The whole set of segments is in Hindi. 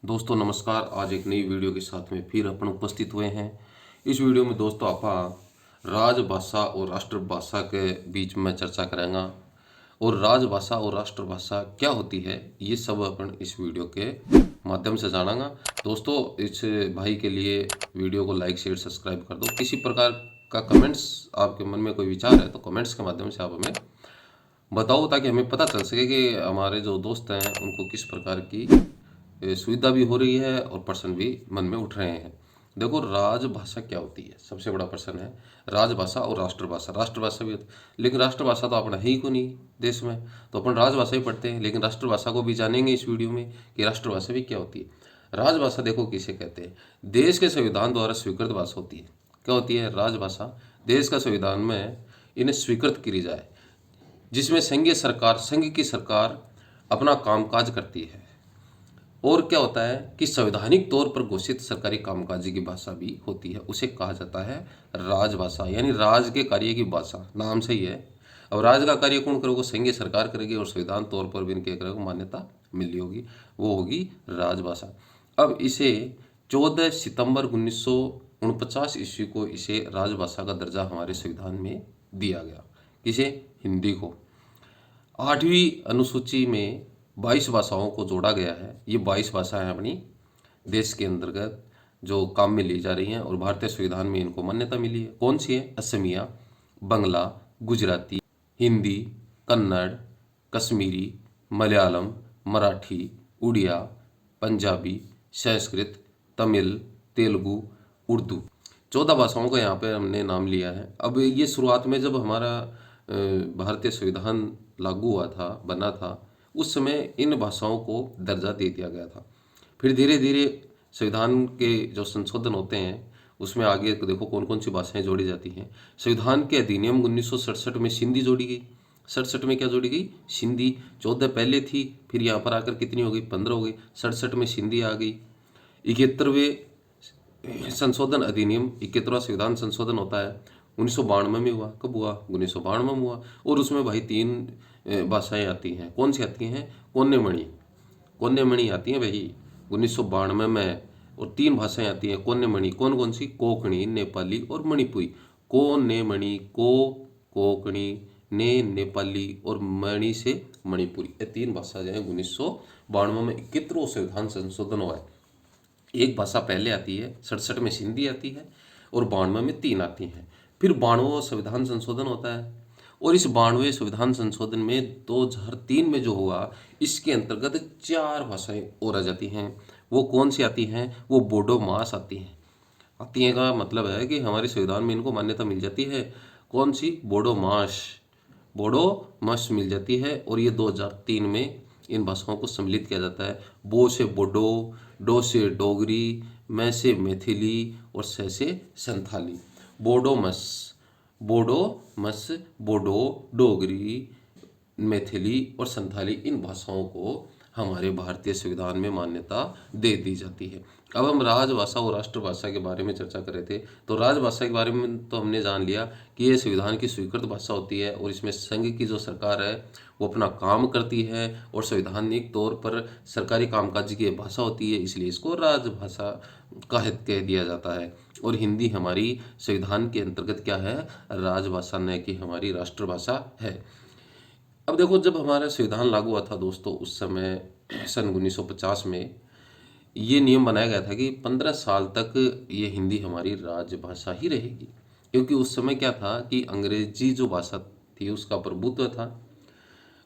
दोस्तों नमस्कार। आज एक नई वीडियो के साथ में फिर अपन उपस्थित हुए हैं। इस वीडियो में दोस्तों आप राजभाषा और राष्ट्रभाषा के बीच में चर्चा करेंगे और राजभाषा और राष्ट्रभाषा क्या होती है ये सब अपन इस वीडियो के माध्यम से जानेंगे। दोस्तों इस भाई के लिए वीडियो को लाइक शेयर सब्सक्राइब कर दो। किसी प्रकार का कमेंट्स आपके मन में कोई विचार है तो कमेंट्स के माध्यम से आप हमें बताओ ताकि हमें पता चल सके कि हमारे जो दोस्त हैं उनको किस प्रकार की सुविधा भी हो रही है और प्रश्न भी मन में उठ रहे हैं। देखो राजभाषा क्या होती है, सबसे बड़ा प्रश्न है राजभाषा और राष्ट्रभाषा। राष्ट्रभाषा भी लेकिन राष्ट्रभाषा तो अपना है ही को नहीं देश में, तो अपन राजभाषा ही पढ़ते हैं। लेकिन राष्ट्रभाषा को भी जानेंगे इस वीडियो में कि राष्ट्रभाषा भी क्या होती है। राजभाषा देखो किसे कहते हैं, देश के संविधान द्वारा स्वीकृत भाषा होती है। क्या होती है राजभाषा? देश का संविधान में इन्हें स्वीकृत की जाए, जिसमें संघ की सरकार अपना कामकाज करती है। और क्या होता है कि संवैधानिक तौर पर घोषित सरकारी कामकाजी की भाषा भी होती है, उसे कहा जाता है राजभाषा, यानी राज के कार्य की भाषा। नाम से ही है। अब राज का कार्य कौन करेगा? संघीय सरकार करेगी और संविधान तौर पर भी इनके करेगा मान्यता मिली होगी, वो होगी राजभाषा। अब इसे 14 सितंबर 1949 ईस्वी को इसे राजभाषा का दर्जा हमारे संविधान में दिया गया। किसे? हिंदी को। 8वीं अनुसूची में 22 भाषाओं को जोड़ा गया है। ये 22 भाषाएं अपनी देश के अंतर्गत जो काम में ली जा रही हैं और भारतीय संविधान में इनको मान्यता मिली है। कौन सी है? असमिया, बंगला, गुजराती, हिंदी, कन्नड़, कश्मीरी, मलयालम, मराठी, उड़िया, पंजाबी, संस्कृत, तमिल, तेलुगु, उर्दू। 14 भाषाओं का यहाँ पे हमने नाम लिया है। अब ये शुरुआत में जब हमारा भारतीय संविधान लागू हुआ था, बना था, उस समय इन भाषाओं को दर्जा दे दिया गया था। फिर धीरे धीरे संविधान के जो संशोधन होते हैं उसमें आगे देखो कौन कौन सी भाषाएं जोड़ी जाती हैं। संविधान के अधिनियम 1967 में सिंधी जोड़ी गई। 67 में क्या जोड़ी गई? सिंधी। 14 पहले थी, फिर यहाँ पर आकर कितनी हो गई? 15 हो गई। 67 में सिंधी आ गई। 71वें संशोधन अधिनियम, 71वां संविधान संशोधन होता है 1992 में हुआ। कब हुआ? 1992 में हुआ। और उसमें भाई 3 भाषाएं आती हैं। कौन सी आती हैं? कोन्नेमणि। कोन्नेमणि आती हैं भाई 1992 में। और 3 भाषाएं आती हैं कोन्नेमणि। कौन कौन सी? कोंकणी, नेपाली और मणिपुरी। कोन्नेमणि, कोंकणी, नेपाली और मणि से मणिपुरी, ये 3 भाषा जो है 1992 में 71वां संविधान संशोधन हुआ है। एक भाषा पहले आती है, 67 में सिंधी आती है और 92 में 3 आती हैं। फिर 92वां संविधान संशोधन होता है और इस 92वें संविधान संशोधन में 2003 में जो हुआ, इसके अंतर्गत 4 भाषाएं और आ जाती हैं। वो कौन सी आती हैं? वो बोडो मास आती हैं। आती हैं का मतलब है कि हमारे संविधान में इनको मान्यता मिल जाती है। कौन सी? बोडो मास। बोडो मास मिल जाती है और ये 2003 में इन भाषाओं को सम्मिलित किया जाता है। बो से बोडो, डो से डोगरी, मैं से मैथिली और से संथाली। बोडो मस, बोडो, डोगरी, मैथिली और संथाली, इन भाषाओं को हमारे भारतीय संविधान में मान्यता दे दी जाती है। अब हम राजभाषा और राष्ट्रभाषा के बारे में चर्चा कर रहे थे, तो राजभाषा के बारे में तो हमने जान लिया कि ये संविधान की स्वीकृत भाषा होती है और इसमें संघ की जो सरकार है वो अपना काम करती है और संवैधानिक तौर पर सरकारी कामकाज की भाषा होती है, इसलिए इसको राजभाषा कह दिया जाता है। और हिंदी हमारी संविधान के अंतर्गत क्या है? राजभाषा, न कि हमारी राष्ट्रभाषा है। अब देखो जब हमारा संविधान लागू हुआ था दोस्तों, उस समय सन 1950 में ये नियम बनाया गया था कि 15 साल तक ये हिंदी हमारी राजभाषा ही रहेगी, क्योंकि उस समय क्या था कि अंग्रेजी जो भाषा थी उसका प्रभुत्व था।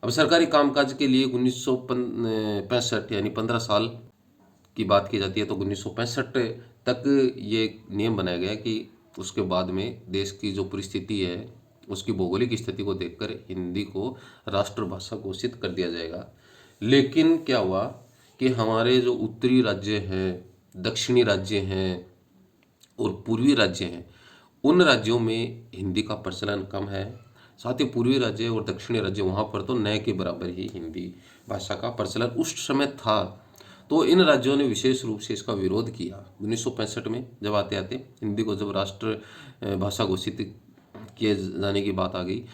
अब सरकारी कामकाज के लिए 1965 यानी 15 साल की बात की जाती है, तो 1965 तक ये नियम बनाया गया कि उसके बाद में देश की जो परिस्थिति है, उसकी भौगोलिक स्थिति को देखकर हिंदी को राष्ट्रभाषा घोषित कर दिया जाएगा। लेकिन क्या हुआ कि हमारे जो उत्तरी राज्य हैं, दक्षिणी राज्य हैं और पूर्वी राज्य हैं, उन राज्यों में हिंदी का प्रचलन कम है। साथ ही पूर्वी राज्य और दक्षिणी राज्य, वहाँ पर तो न के बराबर ही हिंदी भाषा का प्रचलन उस समय था। तो इन राज्यों ने विशेष रूप से इसका विरोध किया 1965 में। जब आते आते हिंदी को जब राष्ट्र भाषा घोषित किए जाने की बात आ गई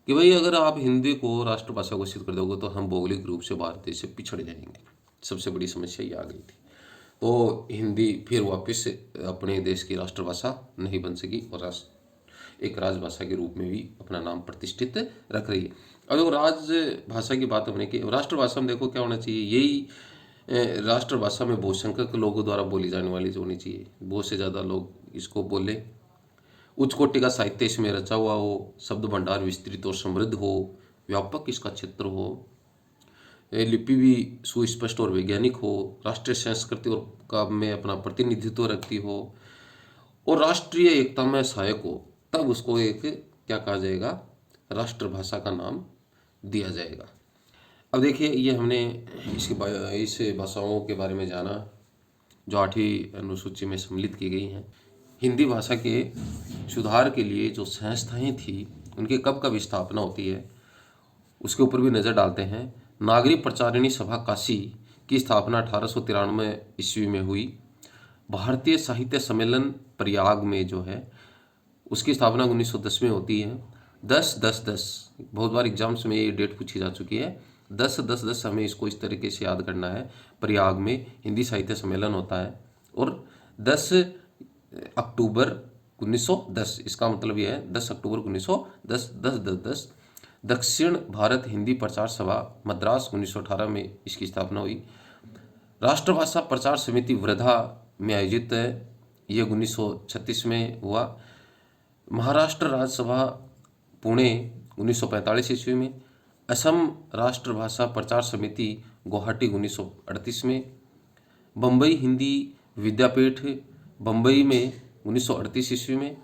कि भाई अगर आप हिंदी को राष्ट्रभाषा घोषित कर दोगे तो हम भौगोलिक रूप से भारत देश से पिछड़ जाएंगे। सबसे बड़ी समस्या ये आ गई थी। तो हिंदी फिर वापस अपने देश की राष्ट्रभाषा नहीं बन सकी और एक राजभाषा के रूप में भी अपना नाम प्रतिष्ठित रख रही है। और जो राजभाषा की बात हमने की, राष्ट्रभाषा में देखो क्या होना चाहिए, यही राष्ट्रभाषा में बहुसंख्यक लोगों द्वारा बोली जाने वाली जो होनी चाहिए, बहुत से ज़्यादा लोग इसको बोले, उच्च कोटि का साहित्य इसमें रचा हुआ हो, शब्द भंडार विस्तृत और समृद्ध हो, व्यापक इसका क्षेत्र हो, लिपि भी सुस्पष्ट और वैज्ञानिक हो, राष्ट्रीय संस्कृति और का में अपना प्रतिनिधित्व रखती हो और राष्ट्रीय एकता में सहायक हो, तब उसको एक क्या कहा जाएगा, राष्ट्रभाषा का नाम दिया जाएगा। अब देखिए, ये हमने इस भाषाओं के बारे में जाना जो 8वीं अनुसूची में सम्मिलित की गई हैं। हिंदी भाषा के सुधार के लिए जो संस्थाएं थी उनके कब कब स्थापना होती है उसके ऊपर भी नज़र डालते हैं। नागरिक प्रचारिणी सभा काशी की स्थापना 1893 ईस्वी में हुई। भारतीय साहित्य सम्मेलन प्रयाग में जो है उसकी स्थापना 1910 में होती है। 10-10-10 बहुत बार एग्जाम्स में ये डेट पूछी जा चुकी है। 10-10-10 हमें इसको इस तरीके से याद करना है। प्रयाग में हिंदी साहित्य सम्मेलन होता है और 10 अक्टूबर 1910, इसका मतलब यह है 10 अक्टूबर 1910, 10-10-10 दक्षिण भारत हिंदी प्रचार सभा मद्रास 1918 में इसकी स्थापना हुई। राष्ट्रभाषा प्रचार समिति वर्धा में आयोजित है, यह 1936 में हुआ। महाराष्ट्र राज्यसभा पुणे 1945 ईस्वी में। असम राष्ट्रभाषा प्रचार समिति गुवाहाटी 1938 में। बम्बई हिंदी विद्यापीठ बम्बई में 1938 ईस्वी में।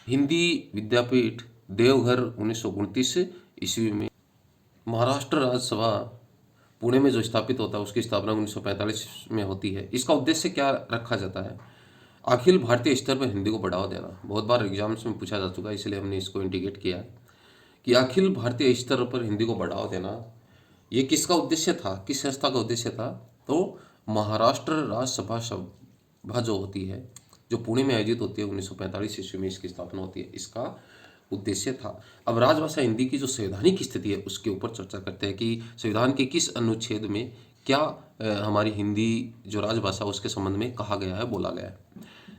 हिंदी विद्यापीठ देवघर 1929 ईस्वी में। महाराष्ट्र राज्यसभा पुणे में जो स्थापित होता है उसकी स्थापना 1945 में होती है। इसका उद्देश्य क्या रखा जाता है, अखिल भारतीय स्तर पर हिंदी को बढ़ावा देना। बहुत बार एग्जाम्स में पूछा जा चुका है, इसलिए हमने इसको इंडिकेट किया है कि अखिल भारतीय स्तर पर हिंदी को बढ़ावा देना, ये किसका उद्देश्य था, किस संस्था का उद्देश्य था, तो महाराष्ट्र राज्यसभा सभा जो होती है जो पुणे में आयोजित होती है 1945 ईस्वी में इसकी स्थापना होती है, इसका उद्देश्य था। अब राजभाषा हिंदी की जो संवैधानिक स्थिति है उसके ऊपर चर्चा करते हैं कि संविधान के किस अनुच्छेद में क्या हमारी हिंदी जो राजभाषा उसके संबंध में कहा गया है, बोला गया है।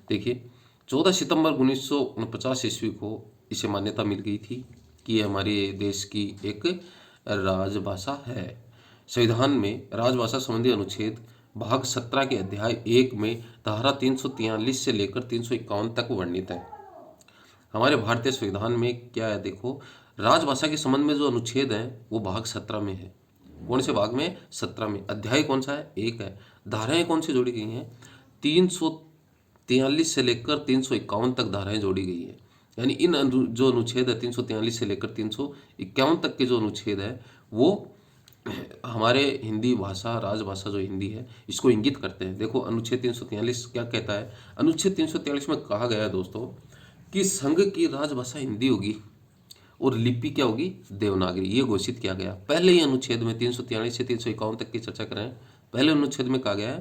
देखिए, 14 सितंबर 1949 ईस्वी को इसे मान्यता मिल गई थी कि ये हमारे देश की एक राजभाषा है। संविधान में राजभाषा संबंधी अनुच्छेद भाग 17 के अध्याय 1 में धारा 343 से लेकर 351 तक वर्णित है। हमारे भारतीय संविधान में क्या है, देखो, राजभाषा के संबंध में जो अनुच्छेद है वो भाग 17 में है। कौन से भाग में? 17 में। अध्याय कौन सा है? 1 है। धाराएं कौन सी जोड़ी गई हैं? 343 से लेकर 351 तक धाराएं जोड़ी गई है। यानी इन जो अनुच्छेद है 343 से लेकर 351 तक के जो अनुच्छेद है वो हमारे हिंदी भाषा राजभाषा जो हिंदी है इसको इंगित करते हैं। देखो, अनुच्छेद 343 क्या कहता है? अनुच्छेद 343 में कहा गया है दोस्तों कि संघ की राजभाषा हिंदी होगी और लिपि क्या होगी? देवनागरी। ये घोषित किया गया पहले ही अनुच्छेद में। 343 से 351 तक की चर्चा करें, पहले अनुच्छेद में कहा गया है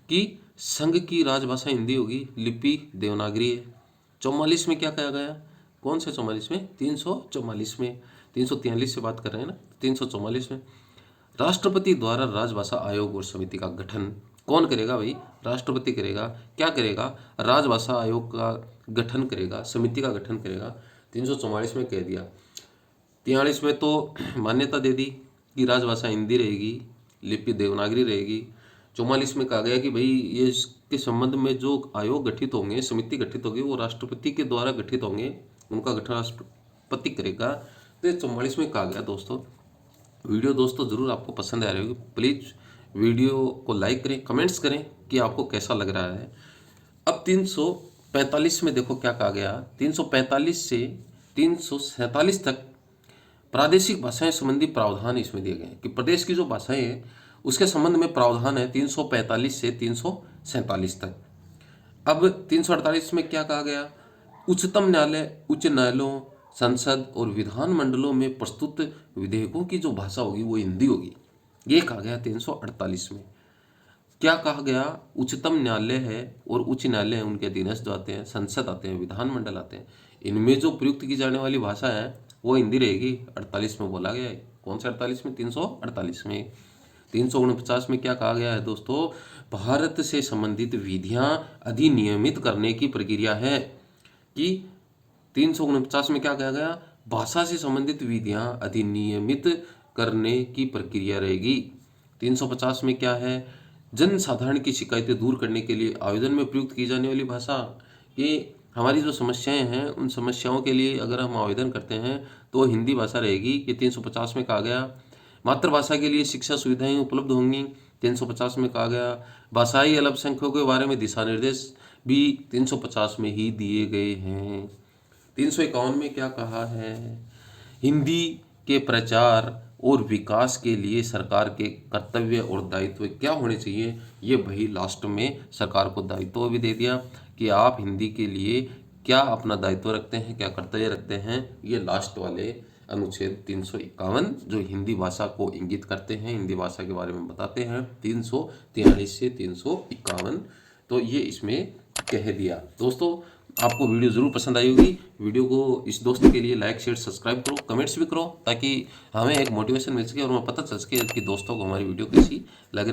कि संघ की राजभाषा हिंदी होगी, लिपि देवनागरी है। 44 में क्या कहा गया? कौन से 44 में? 344 में। 343 से बात कर रहे हैं ना, 344 में। राष्ट्रपति द्वारा राजभाषा आयोग और समिति का गठन कौन करेगा भाई? राष्ट्रपति करेगा। क्या करेगा? राजभाषा आयोग का गठन करेगा, समिति का गठन करेगा। 344 में कह दिया। 43 में तो मान्यता दे दी कि राजभाषा हिंदी रहेगी, लिपि देवनागरी रहेगी। 44 में कहा गया कि भाई ये इसके संबंध में जो आयोग गठित होंगे, समिति गठित होगी, वो राष्ट्रपति के द्वारा गठित होंगे, उनका गठन राष्ट्रपति करेगा। तो 44 में कहा गया। दोस्तों, वीडियो दोस्तों ज़रूर आपको पसंद आ रही होगी। प्लीज़ वीडियो को लाइक करें, कमेंट्स करें कि आपको कैसा लग रहा है। अब 345 में देखो क्या कहा गया। 345 से 347 तक प्रादेशिक भाषाएं संबंधी प्रावधान इसमें दिए गए हैं कि प्रदेश की जो भाषाएं हैं उसके संबंध में प्रावधान है 345 से 347 तक। अब 348 में क्या कहा गया? उच्चतम न्यायालय, उच्च न्यायालयों, संसद और विधान मंडलों में प्रस्तुत विधेयकों की जो भाषा होगी वो हिंदी होगी। ये कहा गया 348 में। क्या कहा गया? उच्चतम न्यायालय है और उच्च न्यायालय है, उनके अधीनस्थ जो आते हैं, संसद आते हैं, विधान मंडल आते हैं, इनमें जो प्रयुक्त की जाने वाली भाषा है वो हिंदी रहेगी। 48 में बोला गया है। कौन से 48 में? 348 में। 349 में क्या कहा गया है दोस्तों? भारत से संबंधित विधियां अधिनियमित करने की प्रक्रिया है। कि 349 में क्या कहा गया? भाषा से संबंधित विधियां अधिनियमित करने की प्रक्रिया रहेगी। 350 में क्या है? जन साधारण की शिकायतें दूर करने के लिए आवेदन में प्रयुक्त की जाने वाली भाषा। ये हमारी जो समस्याएं हैं उन समस्याओं के लिए अगर हम आवेदन करते हैं तो हिंदी भाषा रहेगी। ये 350 में कहा गया। मातृभाषा के लिए शिक्षा सुविधाएं उपलब्ध होंगी। 350 में कहा गया। भाषाई अल्पसंख्यकों के बारे में दिशा निर्देश भी 350 में ही दिए गए हैं। 351 में क्या कहा है? हिंदी के प्रचार और विकास के लिए सरकार के कर्तव्य और दायित्व क्या होने चाहिए? ये वही लास्ट में सरकार को दायित्व भी दे दिया कि आप हिंदी के लिए क्या अपना दायित्व रखते हैं, क्या कर्तव्य रखते हैं। ये लास्ट वाले अनुच्छेद 351 जो हिंदी भाषा को इंगित करते हैं, हिंदी भाषा के बारे में बताते हैं, 343 से 351, तो ये इसमें कह दिया। दोस्तों आपको वीडियो ज़रूर पसंद आई होगी। वीडियो को इस दोस्त के लिए लाइक शेयर सब्सक्राइब करो, कमेंट्स भी करो ताकि हमें एक मोटिवेशन मिल सके और हमें पता चल सके कि दोस्तों को हमारी वीडियो कैसी लग रही है।